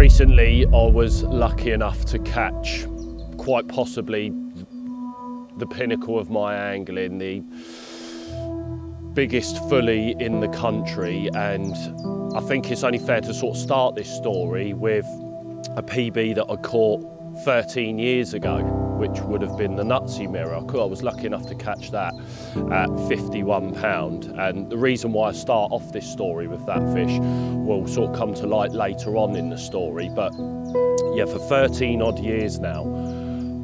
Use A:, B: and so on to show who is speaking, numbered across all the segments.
A: Recently, I was lucky enough to catch quite possibly the pinnacle of my angling, the biggest fully in the country, and I think it's only fair to sort of start this story with a PB that I caught 13 years ago, which would have been the Nutsy Mirror. I was lucky enough to catch that at 51 pound, and the reason why I start off this story with that fish will sort of come to light later on in the story. But yeah, for 13 odd years now,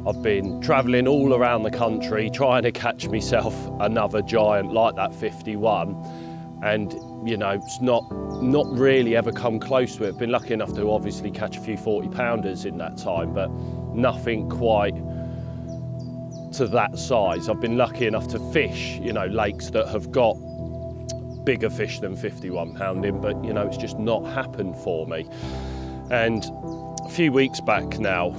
A: I've been travelling all around the country trying to catch myself another giant like that 51, and you know, it's not really ever come close to it. I've been lucky enough to obviously catch a few 40-pounders in that time, but nothing quite to that size. I've been lucky enough to fish, you know, lakes that have got bigger fish than 51 pound in, but you know, it's just not happened for me. And a few weeks back now,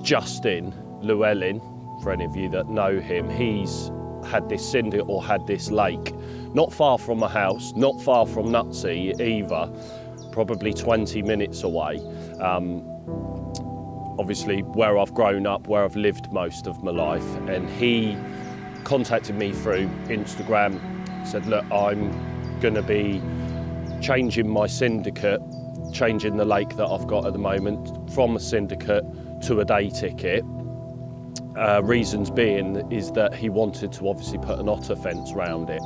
A: Justin Llewellyn, for any of you that know him, he's had this syndicate, or had this lake not far from my house, not far from Nutsy either, probably 20 minutes away. Obviously where I've grown up, where I've lived most of my life, and he contacted me through Instagram, said, look, I'm going to be changing my syndicate, changing the lake that I've got at the moment from a syndicate to a day ticket. Reasons being is that he wanted to obviously put an otter fence around it.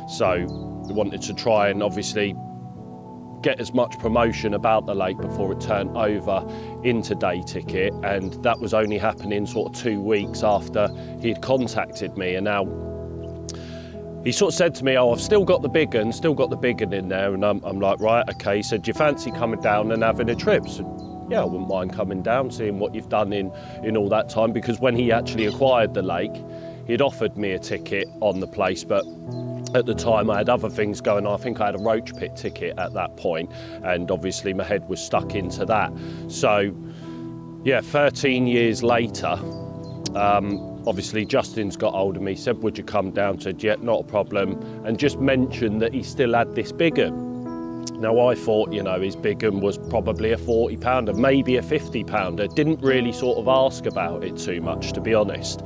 A: So we wanted to try and obviously get as much promotion about the lake before it turned over into day ticket, and that was only happening sort of 2 weeks after he'd contacted me. And now he sort of said to me, oh, I've still got the big un in there, and I'm like, right, okay. He said, do you fancy coming down and having a trip? So, yeah, I wouldn't mind coming down, seeing what you've done in all that time, because when he actually acquired the lake, he'd offered me a ticket on the place, but at the time I had other things going on. I think I had a roach pit ticket at that point, and obviously my head was stuck into that. So yeah, 13 years later, obviously Justin's got hold of me, said, would you come down? Said, yeah, not a problem, and just mentioned that he still had this big un. Now I thought, you know, his big un was probably a 40-pounder, maybe a 50-pounder. Didn't really sort of ask about it too much, to be honest.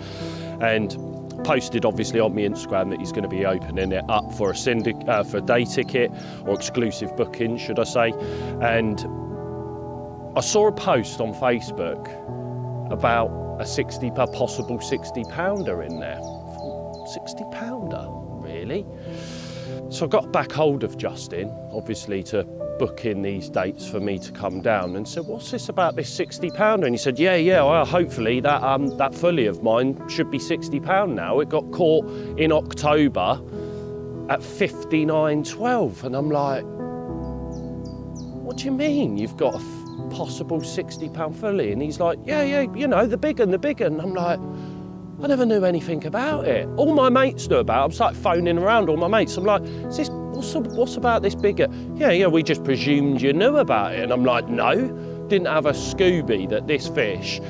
A: And posted obviously on my Instagram that he's going to be opening it up for a day ticket, or exclusive booking, should I say. And I saw a post on Facebook about a possible 60-pounder in there. 60-pounder, really? So I got back hold of Justin, obviously, to book in these dates for me to come down, and said, what's this about this 60-pounder? And he said, yeah, well, hopefully that fully of mine should be 60 pound now. It got caught in October at 59.12. And I'm like, what do you mean you've got a possible 60-pound fully? And he's like, yeah, you know, the big un. And I'm like, I never knew anything about it. All my mates knew about it. I'm started phoning around all my mates. I'm like, what's about this bigger? Yeah, we just presumed you knew about it. And I'm like, no, didn't have a Scooby that this fish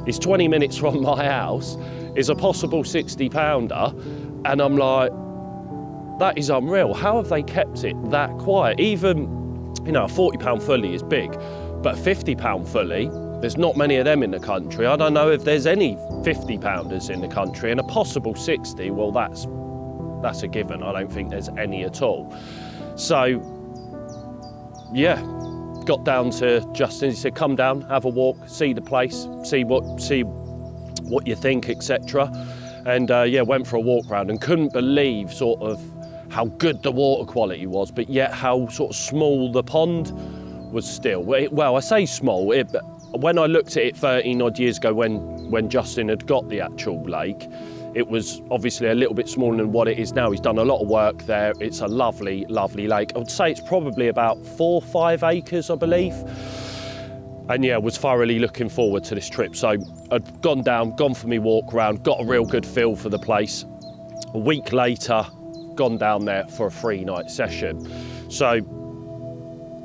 A: is 20 minutes from my house, is a possible 60-pounder. And I'm like, that is unreal. How have they kept it that quiet? Even, you know, a 40-pound fully is big, but a 50-pound fully, there's not many of them in the country. I don't know if there's any 50-pounders in the country, and a possible 60, well, that's a given. I don't think there's any at all. So, yeah, got down to Justin. He said, come down, have a walk, see the place, see what you think, etc. And yeah, went for a walk around and couldn't believe sort of how good the water quality was, but yet how sort of small the pond was still. Well, I say small, when I looked at it 13 odd years ago when Justin had got the actual lake, it was obviously a little bit smaller than what it is now. He's done a lot of work there. It's a lovely, lovely lake. I would say it's probably about 4 or 5 acres, I believe. And yeah, was thoroughly looking forward to this trip. So I'd gone for me walk around, got a real good feel for the place. A week later, gone down there for a 3-night session. So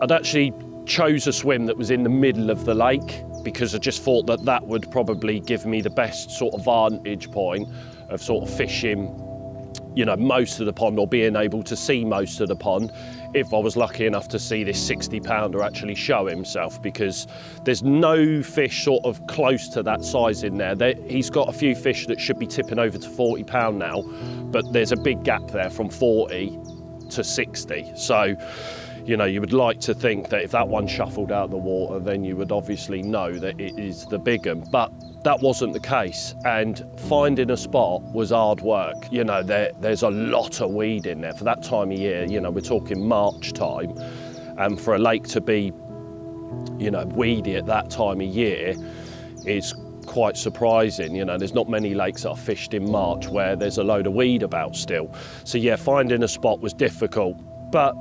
A: I'd actually chose a swim that was in the middle of the lake, because I just thought that would probably give me the best sort of vantage point of sort of fishing you know, most of the pond, or being able to see most of the pond, if I was lucky enough to see this 60-pounder actually show himself, because there's no fish sort of close to that size in there. He's got a few fish that should be tipping over to 40-pound now, but there's a big gap there from 40 to 60. So, you know, you would like to think that if that one shuffled out of the water, then you would obviously know that it is the big one. But that wasn't the case, and finding a spot was hard work. You know, there's a lot of weed in there for that time of year. You know, we're talking March time, and for a lake to be, you know, weedy at that time of year is quite surprising. You know, there's not many lakes that are fished in March where there's a load of weed about still. So yeah, finding a spot was difficult, but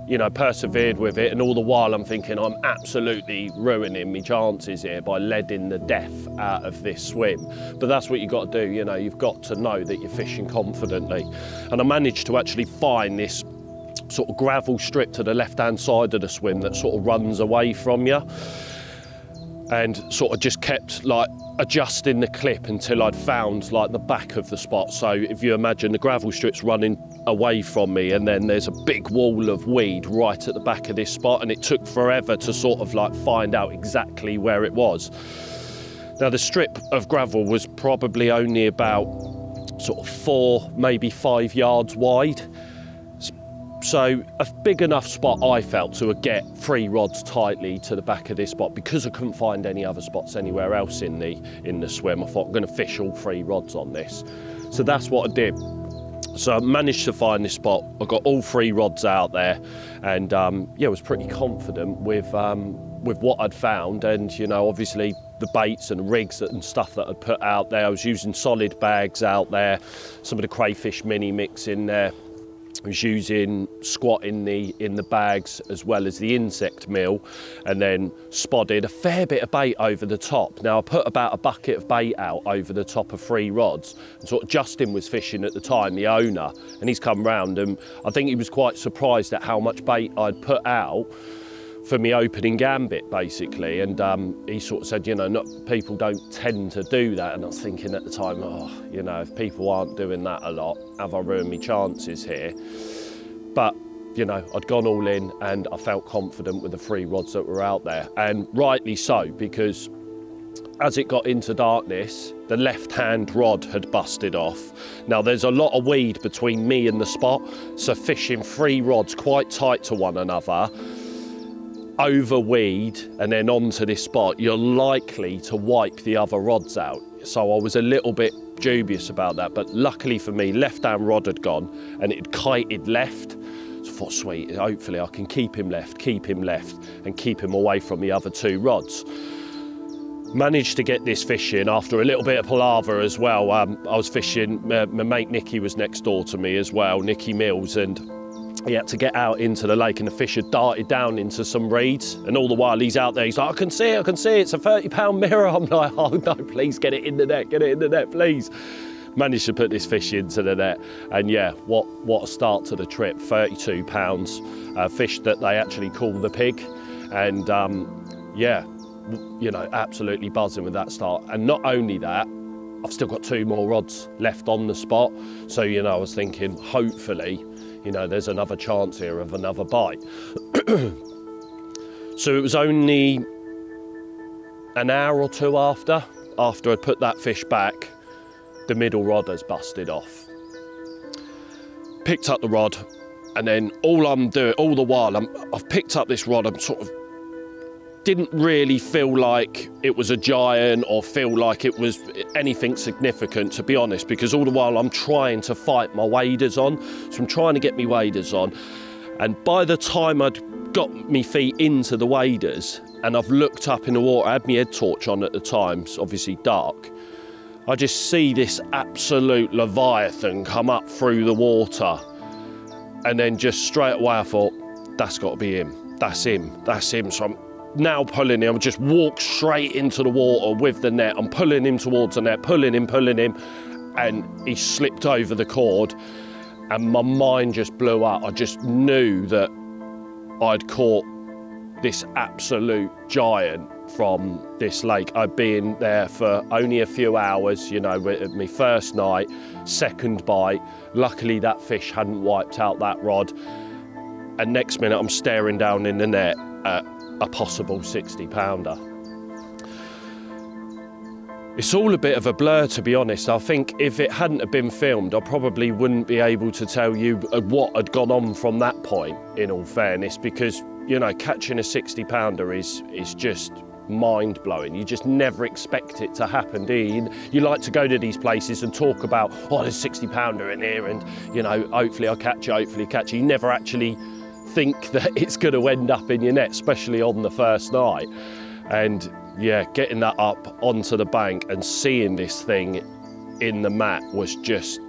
A: you know, persevered with it, and all the while I'm thinking I'm absolutely ruining my chances here by letting the death out of this swim. But that's what you've got to do, you know, you've got to know that you're fishing confidently. And I managed to actually find this sort of gravel strip to the left-hand side of the swim that sort of runs away from you, and sort of just kept like adjusting the clip until I'd found like the back of the spot. So if you imagine the gravel strip's running away from me, and then there's a big wall of weed right at the back of this spot, and it took forever to sort of like find out exactly where it was. Now the strip of gravel was probably only about sort of 4, maybe 5 yards wide. So a big enough spot, I felt, to get 3 rods tightly to the back of this spot, because I couldn't find any other spots anywhere else in the swim. I thought I'm going to fish all 3 rods on this. So that's what I did. So I managed to find this spot. I got all 3 rods out there, and yeah, I was pretty confident with what I'd found. And you know, obviously the baits and rigs and stuff that I'd put out there, I was using solid bags out there, some of the Crayfish Mini mix in there. I was using squat in the bags as well as the insect meal, and then spotted a fair bit of bait over the top. Now I put about a bucket of bait out over the top of 3 rods, and sort of Justin was fishing at the time, the owner, and he's come round, and I think he was quite surprised at how much bait I'd put out for me opening gambit, basically. And he sort of said, you know, people don't tend to do that. And I was thinking at the time, oh, you know, if people aren't doing that a lot, have I ruined my chances here? But, you know, I'd gone all in, and I felt confident with the 3 rods that were out there. And rightly so, because as it got into darkness, the left-hand rod had busted off. Now there's a lot of weed between me and the spot, so fishing 3 rods quite tight to one another, over weed and then onto this spot, you're likely to wipe the other rods out. So I was a little bit dubious about that, but luckily for me, left-hand rod had gone and it had kited left. So I thought, sweet, hopefully I can keep him left, and keep him away from the other 2 rods. Managed to get this fish in after a little bit of palaver as well. I was fishing, my mate Nicky was next door to me as well, Nicky Mills, and he had to get out into the lake, and the fish had darted down into some reeds, and all the while he's out there, he's like, I can see it, it's a 30-pound mirror. I'm like, oh no, please get it in the net, please. Managed to put this fish into the net, and yeah, what a start to the trip. 32 pounds, fish that they actually call the pig, and yeah, you know, absolutely buzzing with that start. And not only that, I've still got 2 more rods left on the spot, so you know, I was thinking, hopefully, you know, there's another chance here of another bite. So it was only an hour or 2 after I'd put that fish back, the middle rod has busted off. Picked up the rod, and then all I'm doing, all the while, I've picked up this rod, I'm sort of, didn't really feel like it was a giant or feel like it was anything significant, to be honest, because all the while I'm trying to fight my waders on. So I'm trying to get my waders on. And by the time I'd got my feet into the waders and I've looked up in the water, I had my head torch on at the time, it's obviously dark, I just see this absolute Leviathan come up through the water. And then just straight away I thought, that's got to be him. That's him. So I'm now pulling him, I just walk straight into the water with the net. I'm pulling him towards the net, pulling him, and he slipped over the cord, and my mind just blew up. I just knew that I'd caught this absolute giant, from this lake. I'd been there for only a few hours, you know, my first night, second bite. Luckily that fish hadn't wiped out that rod. And next minute I'm staring down in the net at a possible 60-pounder. It's all a bit of a blur, to be honest. I think if it hadn't have been filmed, I probably wouldn't be able to tell you what had gone on from that point, in all fairness, because, you know, catching a 60-pounder is just mind-blowing. You just never expect it to happen, do you? You like to go to these places and talk about, oh, there's a 60-pounder in here and, you know, hopefully I'll catch it, hopefully catch it. You never actually think that it's going to end up in your net, especially on the first night. And yeah, getting that up onto the bank and seeing this thing in the mat was just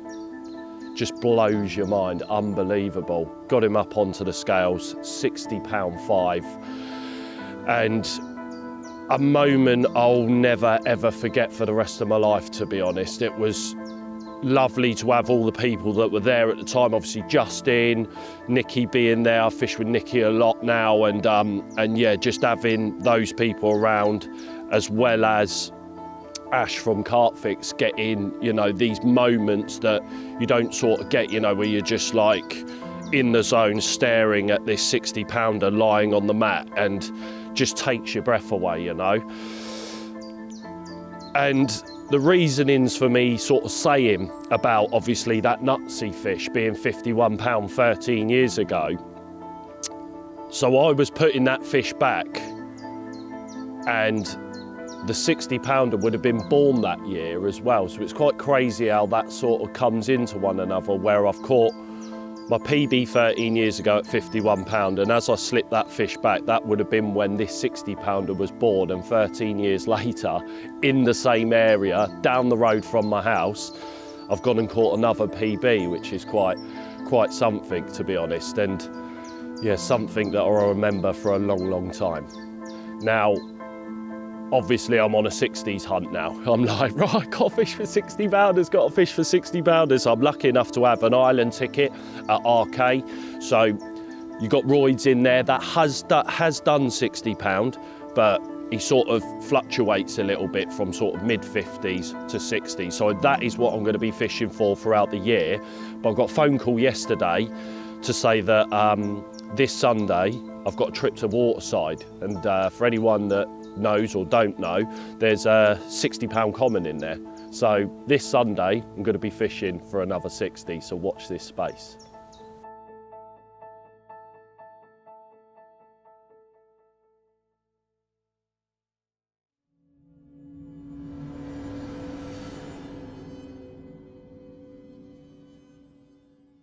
A: blows your mind. Unbelievable. Got him up onto the scales, 60.5 £5. And a moment I'll never ever forget for the rest of my life, to be honest. It was lovely to have all the people that were there at the time. Obviously Justin, Nikki being there. I fish with Nikki a lot now, and yeah, just having those people around, as well as Ash from Carp, getting, you know, these moments that you don't sort of get, you know, where you're just like in the zone staring at this 60-pounder lying on the mat and just takes your breath away, you know. And the reasonings for me sort of saying about obviously that nutsy fish being 51 pound 13 years ago. So I was putting that fish back, and the 60-pounder would have been born that year as well. So it's quite crazy how that sort of comes into one another, where I've caught my PB 13 years ago at 51 pound, and as I slipped that fish back, that would have been when this 60-pounder was born, and 13 years later, in the same area, down the road from my house, I've gone and caught another PB, which is quite something, to be honest, and yeah, something that I'll remember for a long, long time. Now, obviously I'm on a 60s hunt now. I'm like, right, got a fish for 60-pounders, got a fish for 60-pounders. I'm lucky enough to have an island ticket at RK. So you got Royds in there that has done 60-pound, but he sort of fluctuates a little bit from sort of mid-50s to 60. So that is what I'm going to be fishing for throughout the year. But I got a phone call yesterday to say that this Sunday I've got a trip to Waterside, and for anyone that knows or don't know, there's a 60-pound common in there. So this Sunday I'm going to be fishing for another 60, so watch this space.